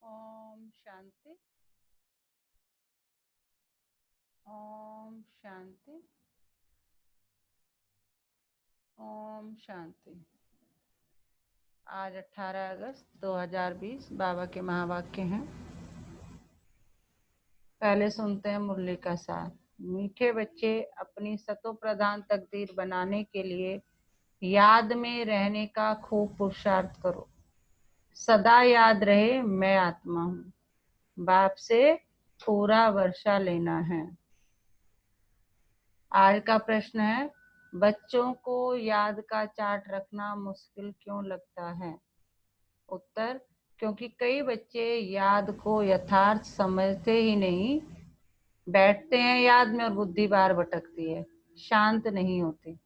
ओम शांति। ओम शांति। ओम शांति। आज 18 अगस्त 2020 बाबा के महावाक्य हैं। पहले सुनते हैं मुरली का सार। मीठे बच्चे, अपनी सतो प्रधान तकदीर बनाने के लिए याद में रहने का खूब पुरुषार्थ करो। सदा याद रहे मैं आत्मा हूँ। बाप से पूरा वर्षा लेना है। आज का प्रश्न है, बच्चों को याद का चार्ट रखना मुश्किल क्यों लगता है? उत्तर, क्योंकि कई बच्चे याद को यथार्थ समझते ही नहीं। बैठते हैं याद में और बुद्धि बार भटकती है, शांत नहीं होती।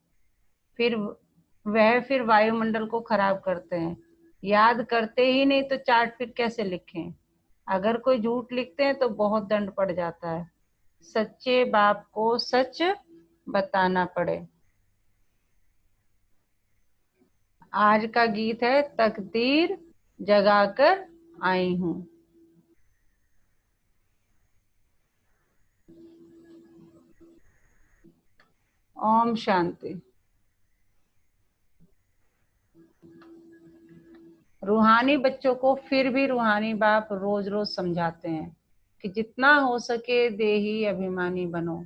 फिर वायुमंडल को खराब करते हैं। याद करते ही नहीं तो चार्ट फिर कैसे लिखें? अगर कोई झूठ लिखते हैं तो बहुत दंड पड़ जाता है। सच्चे बाप को सच बताना पड़े। आज का गीत है, तकदीर जगाकर आई हूँ। ओम शांति। रूहानी बच्चों को फिर भी रूहानी बाप रोज रोज समझाते हैं कि जितना हो सके देही अभिमानी बनो,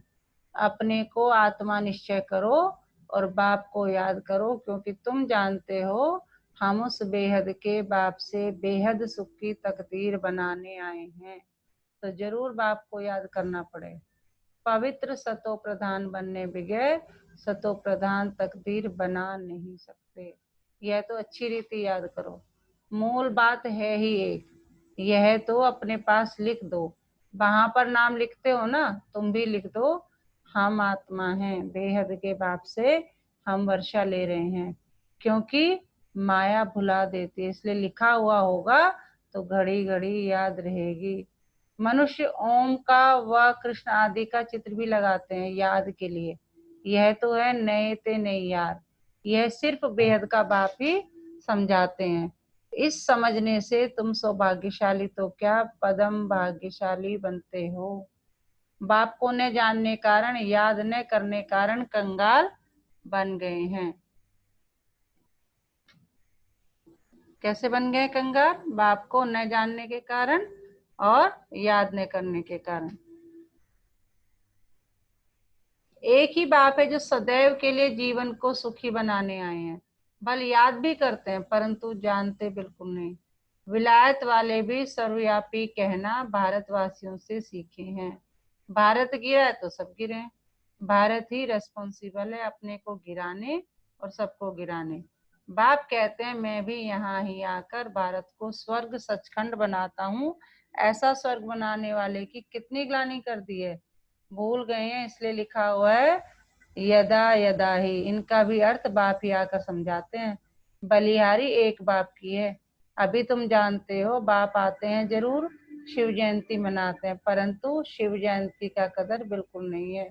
अपने को आत्मा निश्चय करो और बाप को याद करो, क्योंकि तुम जानते हो हम उस बेहद के बाप से बेहद सुख की तकदीर बनाने आए हैं। तो जरूर बाप को याद करना पड़े। पवित्र सतो प्रधान बनने बगैर सतो प्रधान तकदीर बना नहीं सकते। यह तो अच्छी रीति याद करो। मूल बात है ही एक, यह तो अपने पास लिख दो। वहां पर नाम लिखते हो ना, तुम भी लिख दो, हम आत्मा हैं, बेहद के बाप से हम वर्षा ले रहे हैं। क्योंकि माया भुला देती है, इसलिए लिखा हुआ होगा तो घड़ी घड़ी याद रहेगी। मनुष्य ओम का व कृष्ण आदि का चित्र भी लगाते हैं याद के लिए। यह तो है नए ते नहीं यार, यह सिर्फ बेहद का बाप ही समझाते हैं। इस समझने से तुम सौभाग्यशाली तो क्या पदम भाग्यशाली बनते हो। बाप को न जानने कारण, याद न करने कारण कंगाल बन गए हैं। कैसे बन गए कंगाल? बाप को न जानने के कारण और याद न करने के कारण। एक ही बाप है जो सदैव के लिए जीवन को सुखी बनाने आए हैं। बल याद भी करते हैं परंतु जानते बिल्कुल नहीं। विलायत वाले भी सर्वव्यापी कहना भारतवासियों से सीखे हैं। भारत गिरा है तो सब गिरे हैं। भारत ही रेस्पॉन्सिबल है अपने को गिराने और सबको गिराने। बाप कहते हैं, मैं भी यहाँ ही आकर भारत को स्वर्ग सचखंड बनाता हूँ। ऐसा स्वर्ग बनाने वाले की कितनी ग्लानि कर दी है, भूल गए हैं, इसलिए लिखा हुआ है यदा यदा ही। इनका भी अर्थ बाप ही आकर समझाते हैं। बलिहारी एक बाप की है। अभी तुम जानते हो बाप आते हैं जरूर, शिव जयंती मनाते हैं, परंतु शिव जयंती का कदर बिल्कुल नहीं है।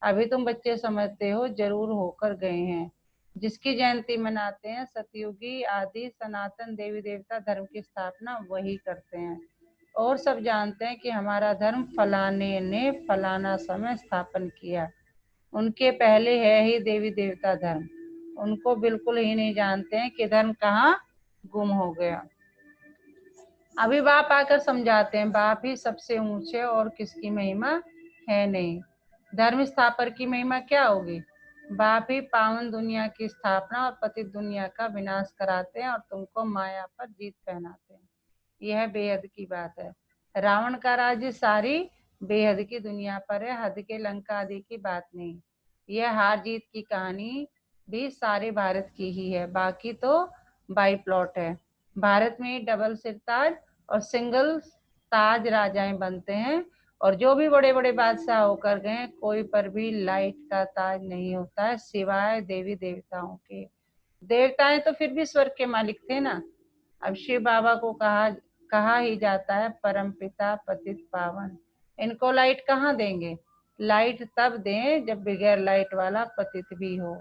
अभी तुम बच्चे समझते हो जरूर होकर गए हैं। जिसकी जयंती मनाते हैं सतयुगी आदि सनातन देवी देवता धर्म की स्थापना वही करते हैं। और सब जानते हैं कि हमारा धर्म फलाने ने फलाना समय स्थापन किया। उनके पहले है ही देवी देवता धर्म। उनको बिल्कुल ही नहीं जानते हैं कि धर्म कहाँ गुम हो गया। अभी बाप आकर समझाते हैं, बाप ही सबसे ऊंचे और किसकी महिमा है नहीं। धर्म स्थापन की महिमा क्या होगी? बाप ही पावन दुनिया की स्थापना और पतित दुनिया का विनाश कराते हैं और तुमको माया पर जीत पहनाते हैं। यह बेहद की बात है। रावण का राज्य सारी बेहद की दुनिया पर है, हद के लंका आदि की बात नहीं। यह हार जीत की कहानी भी सारे भारत की ही है, बाकी तो बाई प्लॉट है। भारत में डबल सिरताज और सिंगल ताज राजाएं बनते हैं, और जो भी बड़े बड़े बादशाह होकर गए कोई पर भी लाइट का ताज नहीं होता है सिवाय देवी देवताओं के। देवताएं तो फिर भी स्वर्ग के मालिक थे ना। अब शिव बाबा को कहा ही जाता है परम पिता पतित पावन। इनको लाइट कहाँ देंगे? लाइट तब दें जब बगैर लाइट वाला पतित भी हो।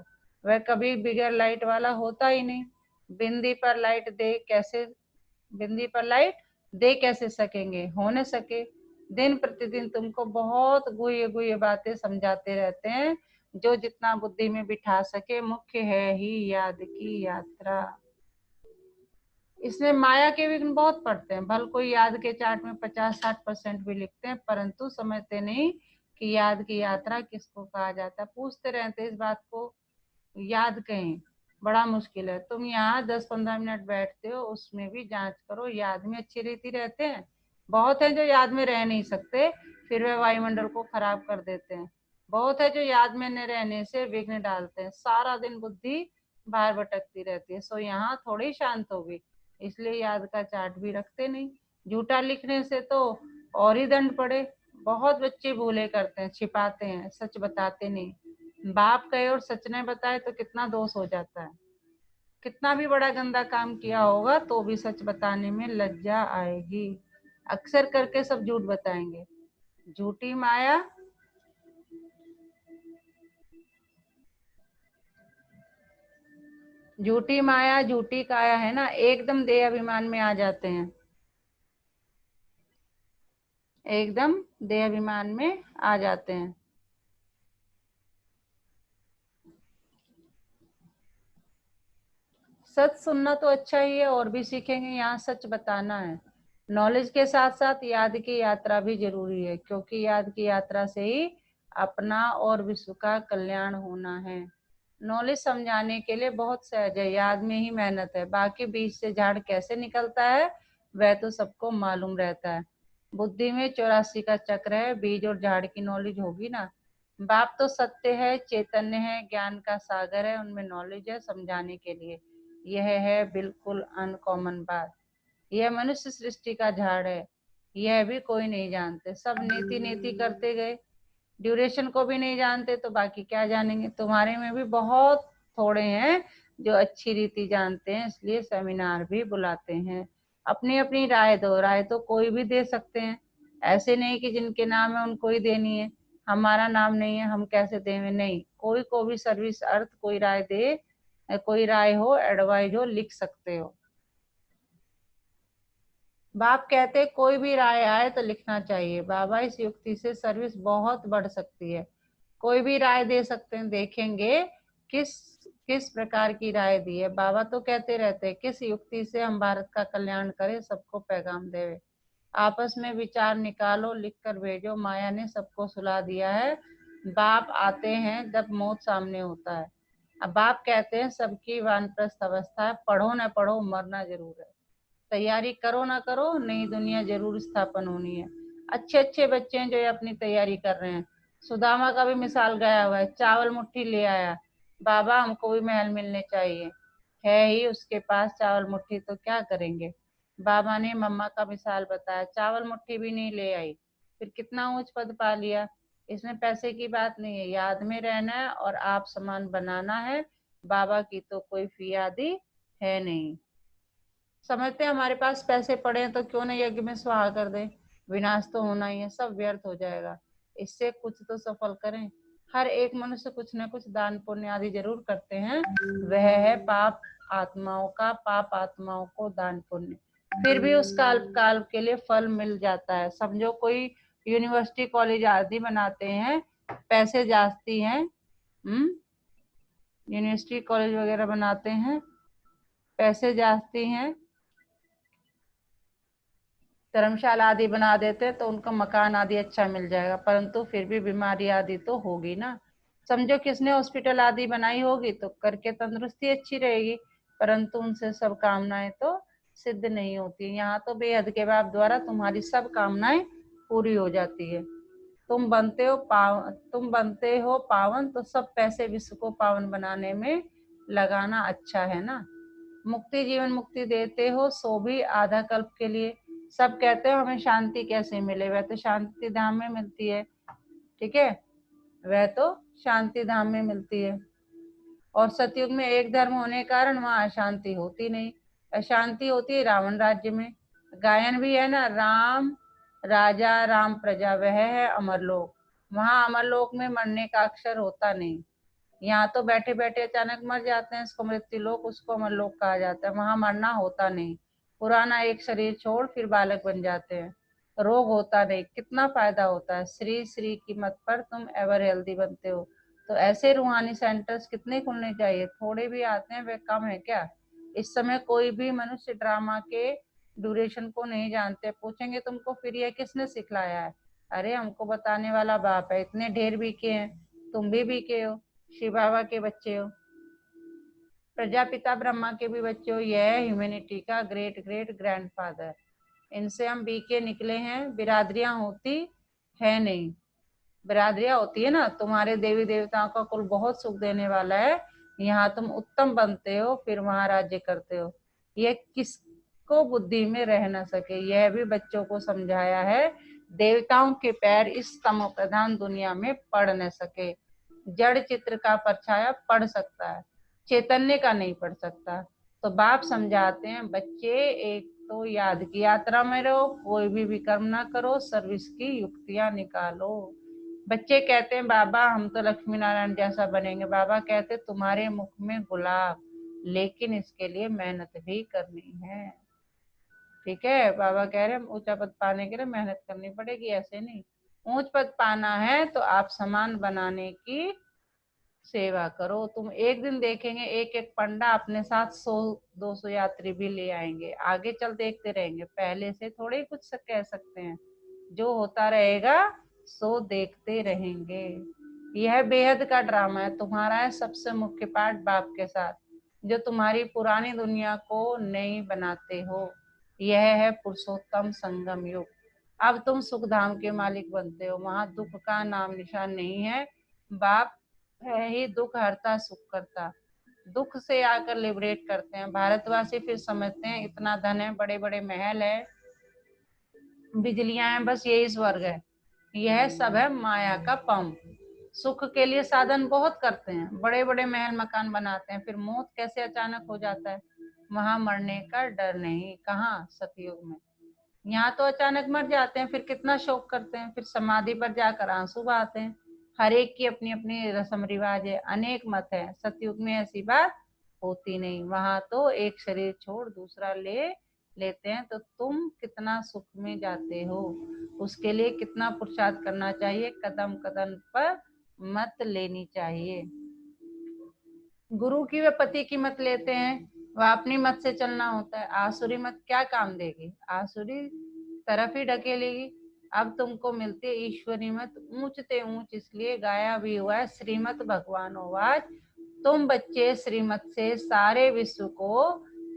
वह कभी बगैर लाइट वाला होता ही नहीं। बिंदी पर लाइट दे कैसे? बिंदी पर लाइट दे कैसे सकेंगे, हो न सके। दिन प्रतिदिन तुमको बहुत गुह्य गुह्य बातें समझाते रहते हैं, जो जितना बुद्धि में बिठा सके। मुख्य है ही याद की यात्रा। इसमें माया के विघ्न बहुत पड़ते हैं। भल कोई याद के चार्ट में 50-60% भी लिखते हैं, परंतु समझते नहीं कि याद की यात्रा किसको कहा जाता है। पूछते रहते इस बात को, याद कहें, बड़ा मुश्किल है। तुम यहाँ 10-15 मिनट बैठते हो, उसमें भी जांच करो, याद में अच्छी रीति रहते हैं। बहुत है जो याद में रह नहीं सकते, फिर वे वायुमंडल को खराब कर देते हैं। बहुत है जो याद में न रहने से विघ्न डालते हैं। सारा दिन बुद्धि बाहर भटकती रहती है। सो यहाँ थोड़ी शांत होगी, इसलिए याद का चार्ट भी रखते नहीं। झूठा लिखने से तो और ही दंड पड़े। बहुत बच्चे भूले करते हैं, छिपाते हैं, सच बताते नहीं। बाप कहे और सच नहीं बताए तो कितना दोष हो जाता है। कितना भी बड़ा गंदा काम किया होगा तो भी सच बताने में लज्जा आएगी। अक्सर करके सब झूठ बताएंगे। झूठी माया, झूठी माया झूठी काया है ना, एकदम देह अभिमान में आ जाते हैं, एकदम देह अभिमान में आ जाते हैं। सच सुनना तो अच्छा ही है, और भी सीखेंगे। यहाँ सच बताना है। नॉलेज के साथ साथ याद की यात्रा भी जरूरी है, क्योंकि याद की यात्रा से ही अपना और विश्व का कल्याण होना है। नॉलेज समझाने के लिए बहुत सहज है, याद में ही मेहनत है। बाकी बीज से झाड़ कैसे निकलता है वह तो सबको मालूम रहता है। बुद्धि में 84 का चक्र है, बीज और झाड़ की नॉलेज होगी ना। बाप तो सत्य है, चैतन्य है, ज्ञान का सागर है, उनमें नॉलेज है समझाने के लिए। यह है बिल्कुल अनकॉमन बात। यह मनुष्य सृष्टि का झाड़ है, यह भी कोई नहीं जानते। सब नीति नीति करते गए, ड्यूरेशन को भी नहीं जानते, तो बाकी क्या जानेंगे। तुम्हारे में भी बहुत थोड़े हैं जो अच्छी रीति जानते हैं, इसलिए सेमिनार भी बुलाते हैं। अपनी अपनी राय दो, राय तो कोई भी दे सकते हैं। ऐसे नहीं कि जिनके नाम है उनको ही देनी है, हमारा नाम नहीं है हम कैसे देंगे। नहीं, कोई को भी सर्विस अर्थ कोई राय दे, कोई राय हो, एडवाइस हो, लिख सकते हो। बाप कहते कोई भी राय आए तो लिखना चाहिए। बाबा इस युक्ति से सर्विस बहुत बढ़ सकती है। कोई भी राय दे सकते हैं, देखेंगे किस किस प्रकार की राय दी है। बाबा तो कहते रहते हैं किस युक्ति से हम भारत का कल्याण करें, सबको पैगाम देवे। आपस में विचार निकालो, लिख कर भेजो। माया ने सबको सुला दिया है। बाप आते हैं जब मौत सामने होता है। अब बाप कहते हैं सबकी वानप्रस्थ अवस्था है, पढ़ो न पढ़ो मरना जरूर है। तैयारी करो ना करो, नई दुनिया जरूर स्थापन होनी है। अच्छे अच्छे बच्चे हैं जो ये अपनी तैयारी कर रहे हैं। सुदामा का भी मिसाल गया हुआ है, चावल मुट्ठी ले आया, बाबा हमको भी महल मिलने चाहिए। है ही उसके पास चावल मुट्ठी, तो क्या करेंगे। बाबा ने मम्मा का मिसाल बताया, चावल मुट्ठी भी नहीं ले आई, फिर कितना ऊंच पद पा लिया। इसमें पैसे की बात नहीं है, याद में रहना है और आप समान बनाना है। बाबा की तो कोई फियादी है नहीं। समझते हैं हमारे पास पैसे पड़े हैं तो क्यों नहीं यज्ञ में स्वाहा कर दे। विनाश तो होना ही है, सब व्यर्थ हो जाएगा। इससे कुछ तो सफल करें। हर एक मनुष्य कुछ न कुछ दान पुण्य आदि जरूर करते हैं, वह है पाप आत्माओं को दान पुण्य। फिर भी उस काल के लिए फल मिल जाता है। समझो कोई यूनिवर्सिटी कॉलेज आदि बनाते हैं, पैसे जाती हैं, यूनिवर्सिटी कॉलेज वगैरह बनाते हैं, पैसे जाती हैं, धर्मशाला आदि बना देते तो उनका मकान आदि अच्छा मिल जाएगा, परंतु फिर भी बीमारी आदि तो होगी ना। समझो किसने हॉस्पिटल आदि बनाई होगी तो करके तंदुरुस्ती अच्छी रहेगी, परंतु उनसे सब कामनाएं तो सिद्ध नहीं होती। यहाँ तो बेहद के बाप द्वारा तुम्हारी सब कामनाएं पूरी हो जाती है। तुम बनते हो पावन, तो सब पैसे विश्व को पावन बनाने में लगाना अच्छा है ना। मुक्ति जीवन मुक्ति देते हो, सो भी आधा कल्प के लिए। सब कहते हो हमें शांति कैसे मिले, वह तो शांति धाम में मिलती है। ठीक है, वह तो शांति धाम में मिलती है। और सतयुग में एक धर्म होने के कारण वहां अशांति होती नहीं। अशांति होती है रावण राज्य में। गायन भी है ना, राम राजा राम प्रजा, वह है अमरलोक। वहां अमरलोक में मरने का अक्षर होता नहीं। यहाँ तो बैठे बैठे अचानक मर जाते हैं, इसको मृत्यु लोक, उसको अमरलोक कहा जाता है। वहां मरना होता नहीं। पुराना एक शरीर छोड़ फिर बालक बन जाते हैं, रोग होता नहीं, कितना फायदा होता है। श्री श्री की मत पर तुम एवर हेल्दी बनते हो। तो ऐसे रूहानी सेंटर्स कितने खुलने चाहिए? थोड़े भी आते हैं, वे कम है क्या? इस समय कोई भी मनुष्य ड्रामा के ड्यूरेशन को नहीं जानते। पूछेंगे तुमको फिर ये किसने सिखलाया है? अरे हमको बताने वाला बाप है। इतने ढेर बीके हैं, तुम भी बीके हो, शिव बाबा के बच्चे हो, प्रजापिता ब्रह्मा के भी बच्चे हो। यह है ह्यूमैनिटी का ग्रेट ग्रेट ग्रैंडफादर। इनसे हम बीके निकले हैं। बिरादरियां होती है नहीं, बिरादरियां होती है ना, तुम्हारे देवी देवताओं का कुल बहुत सुख देने वाला है। यहाँ तुम उत्तम बनते हो, फिर वहां राज्य करते हो। ये किसको बुद्धि में रह न सके, यह भी बच्चों को समझाया है। देवताओं के पैर इस तमो प्रधान दुनिया में पड़ न सके। जड़ चित्र का परछाया पड़ सकता है, चैतन्य का नहीं पड़ सकता। तो बाप समझाते हैं, बच्चे एक तो याद की यात्रा में रहो, कोई भी विकर्म ना करो, सर्विस की युक्तियां निकालो। बच्चे कहते हैं बाबा हम तो लक्ष्मी नारायण जैसा बनेंगे। बाबा कहते तुम्हारे मुख में गुलाब, लेकिन इसके लिए मेहनत भी करनी है। ठीक है, बाबा कह रहे हैं ऊंचा पद पाने के लिए मेहनत करनी पड़ेगी, ऐसे नहीं। ऊंच पद पाना है तो आप समान बनाने की सेवा करो। तुम एक दिन देखेंगे एक एक पंडा अपने साथ 100-200 यात्री भी ले आएंगे। आगे चल देखते रहेंगे, पहले से थोड़े कुछ कह सकते हैं। जो होता रहेगा सो देखते रहेंगे। यह बेहद का ड्रामा है, तुम्हारा है सबसे मुख्य पार्ट बाप के साथ, जो तुम्हारी पुरानी दुनिया को नई बनाते हो। यह है पुरुषोत्तम संगम युग। अब तुम सुखधाम के मालिक बनते हो, वहां दुख का नाम निशान नहीं है। बाप है ही दुख हरता सुख करता, दुख से आकर लिबरेट करते हैं। भारतवासी फिर समझते हैं इतना धन है, बड़े बड़े महल है, बिजलियां हैं, बस यही स्वर्ग है। यह सब है माया का पंप। सुख के लिए साधन बहुत करते हैं, बड़े बड़े महल मकान बनाते हैं, फिर मौत कैसे अचानक हो जाता है? वहां मरने का डर नहीं। कहाँ? सतयुग में। यहाँ तो अचानक मर जाते हैं, फिर कितना शोक करते हैं, फिर समाधि पर जाकर आंसू बहाते हैं। हर एक की अपनी अपनी रस्म रिवाज है, अनेक मत है। सतयुग में ऐसी बात होती नहीं, वहां तो एक शरीर छोड़ दूसरा ले लेते हैं। तो तुम कितना सुख में जाते हो, उसके लिए कितना पुरुषार्थ करना चाहिए। कदम कदम पर मत लेनी चाहिए। गुरु की व पति की मत लेते हैं, वह अपनी मत से चलना होता है। आसुरी मत क्या काम देगी, आसुरी तरफ ही ढकेलेगी। अब तुमको मिलती है ईश्वरी मत, ऊंचते ऊंच इसलिए गाया भी हुआ है श्रीमत भगवानोवाच। तुम बच्चे श्रीमत से सारे विश्व को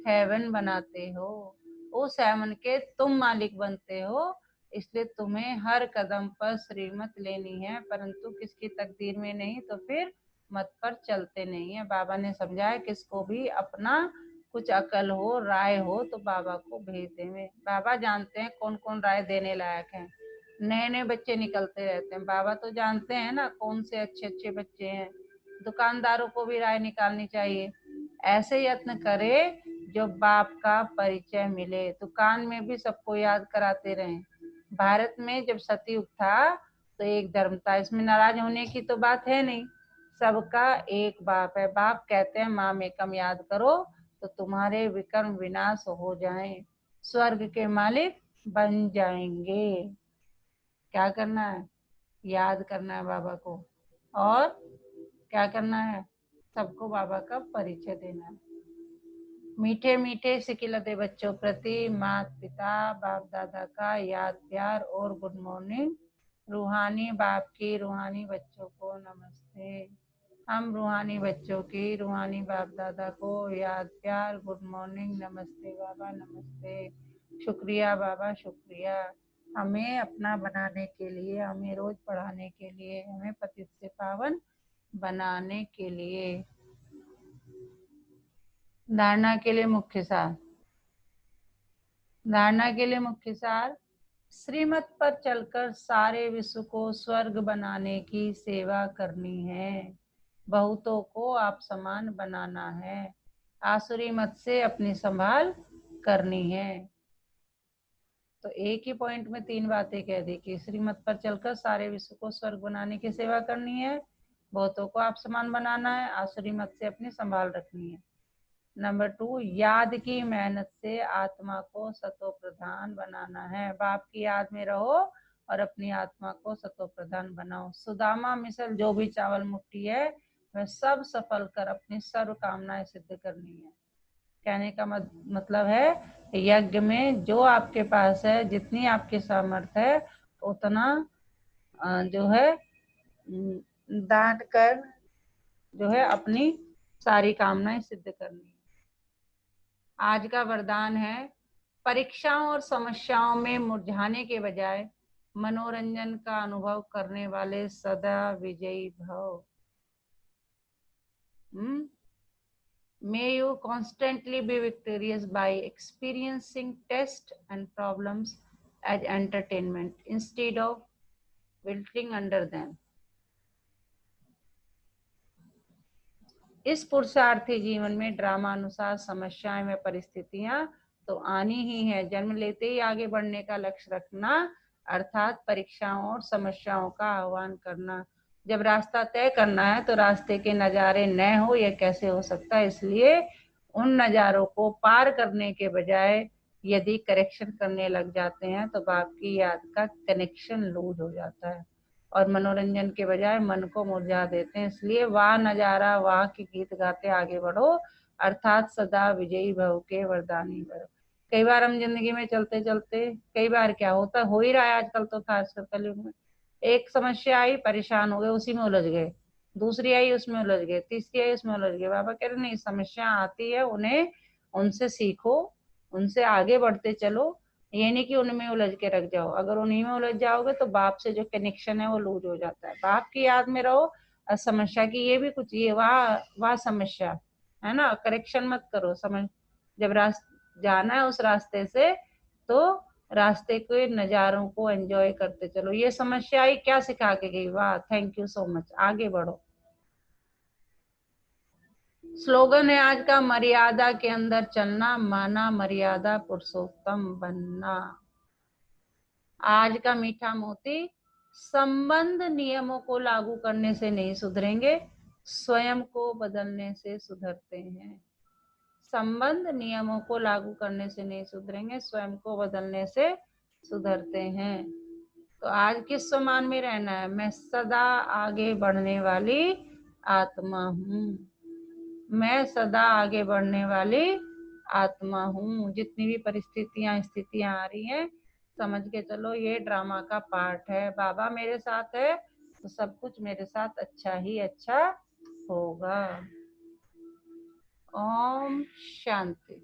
हेवन बनाते हो, उस हेवन के तुम मालिक बनते हो। इसलिए तुम्हें हर कदम पर श्रीमत लेनी है, परंतु किसकी तकदीर में नहीं, तो फिर मत पर चलते नहीं है। बाबा ने समझाया किसको भी अपना कुछ अकल हो, राय हो, तो बाबा को भेज देंगे। बाबा जानते हैं कौन कौन राय देने लायक है। नए नए बच्चे निकलते रहते हैं, बाबा तो जानते हैं ना कौन से अच्छे अच्छे बच्चे हैं। दुकानदारों को भी राय निकालनी चाहिए। ऐसे यत्न करे जो बाप का परिचय मिले, दुकान में भी सबको याद कराते रहें। भारत में जब सतयुग था तो एक धर्म था, इसमें नाराज होने की तो बात है नहीं। सबका एक बाप है। बाप कहते हैं माम एकम याद करो तो तुम्हारे विकर्म विनाश हो जाएं, स्वर्ग के मालिक बन जाएंगे। क्या करना है? याद करना है बाबा को, और क्या करना है? सबको बाबा का परिचय देना है। मीठे मीठे सिकिलते बच्चों प्रति माता पिता बाप दादा का याद प्यार और गुड मॉर्निंग। रूहानी बाप की रूहानी बच्चों को नमस्ते। हम रूहानी बच्चों की रूहानी बाप दादा को याद प्यार गुड मॉर्निंग, नमस्ते बाबा नमस्ते। शुक्रिया बाबा शुक्रिया, हमें अपना बनाने के लिए, हमें रोज पढ़ाने के लिए, हमें पतित से पावन बनाने के लिए। धारणा के लिए मुख्य सार। धारणा के लिए मुख्य सार, श्रीमत पर चलकर सारे विश्व को स्वर्ग बनाने की सेवा करनी है। बहुतों को आप समान बनाना है। आसुरी मत से अपनी संभाल करनी है। तो एक ही पॉइंट में 3 बातें कह दी कि श्रीमत पर चलकर सारे विश्व को स्वर्ग बनाने की सेवा करनी है, बहुतों को आप समान बनाना है, आसुरी मत से अपनी संभाल रखनी है। नंबर 2, याद की मेहनत से आत्मा को सतो प्रधान बनाना है। बाप की याद में रहो और अपनी आत्मा को सतो प्रधान बनाओ। सुदामा मिसल जो भी चावल मुट्ठी है वह सब सफल कर अपनी सर्व कामनाएं सिद्ध करनी है। कहने का मतलब है यज्ञ में जो आपके पास है, जितनी आपकी सामर्थ्य है उतना जो है दान कर जो है अपनी सारी कामनाएं सिद्ध करनी है। आज का वरदान है, परीक्षाओं और समस्याओं में मुरझाने के बजाय मनोरंजन का अनुभव करने वाले सदा विजयी भव। May you constantly be victorious by experiencing tests and problems as entertainment instead of wilting under them. इस पुरुषार्थी जीवन में ड्रामा अनुसार समस्याएं व परिस्थितियां तो आनी ही है। जन्म लेते ही आगे बढ़ने का लक्ष्य रखना अर्थात परीक्षाओं और समस्याओं का आह्वान करना। जब रास्ता तय करना है तो रास्ते के नज़ारे न हो यह कैसे हो सकता है। इसलिए उन नज़ारों को पार करने के बजाय यदि करेक्शन करने लग जाते हैं तो बाप की याद का कनेक्शन लूज हो जाता है और मनोरंजन के बजाय मन को मुरझा देते हैं। इसलिए वाह नजारा वाह के गीत गाते आगे बढ़ो अर्थात सदा विजयी भव के वरदानी भव। कई बार हम जिंदगी में चलते चलते कई बार क्या होता हो ही रहा है आजकल तो खासकर कलयुग में, एक समस्या आई परेशान हो गए उसी में उलझ गए, दूसरी आई उसमें उलझ गए, तीसरी आई उसमें उलझ गए। बाबा कह रहे नहीं, समस्या आती है उन्हें उनसे सीखो, उनसे आगे बढ़ते चलो, ये नहीं कि उनमें उलझ के रख जाओ। अगर उन्हीं में उलझ जाओगे तो बाप से जो कनेक्शन है वो लूज हो जाता है। बाप की याद में रहो और समस्या की ये भी कुछ ये वाह समस्या है ना, करेक्शन मत करो। समझ जब जाना है उस रास्ते से तो रास्ते के नज़ारों को एंजॉय करते चलो। ये समस्या ही क्या सिखा के गई, वाह थैंक यू सो मच, आगे बढ़ो। स्लोगन है आज का, मर्यादा के अंदर चलना माना मर्यादा पुरुषोत्तम बनना। आज का मीठा मोती, संबंध नियमों को लागू करने से नहीं सुधरेंगे, स्वयं को बदलने से सुधरते हैं। संबंध नियमों को लागू करने से नहीं सुधरेंगे, स्वयं को बदलने से सुधरते हैं। तो आज किस सम्मान में रहना है, मैं सदा आगे बढ़ने वाली आत्मा हूँ, मैं सदा आगे बढ़ने वाली आत्मा हूँ। जितनी भी परिस्थितियां स्थितियां आ रही हैं समझ के चलो ये ड्रामा का पार्ट है। बाबा मेरे साथ है तो सब कुछ मेरे साथ अच्छा ही अच्छा होगा। ओम शांति।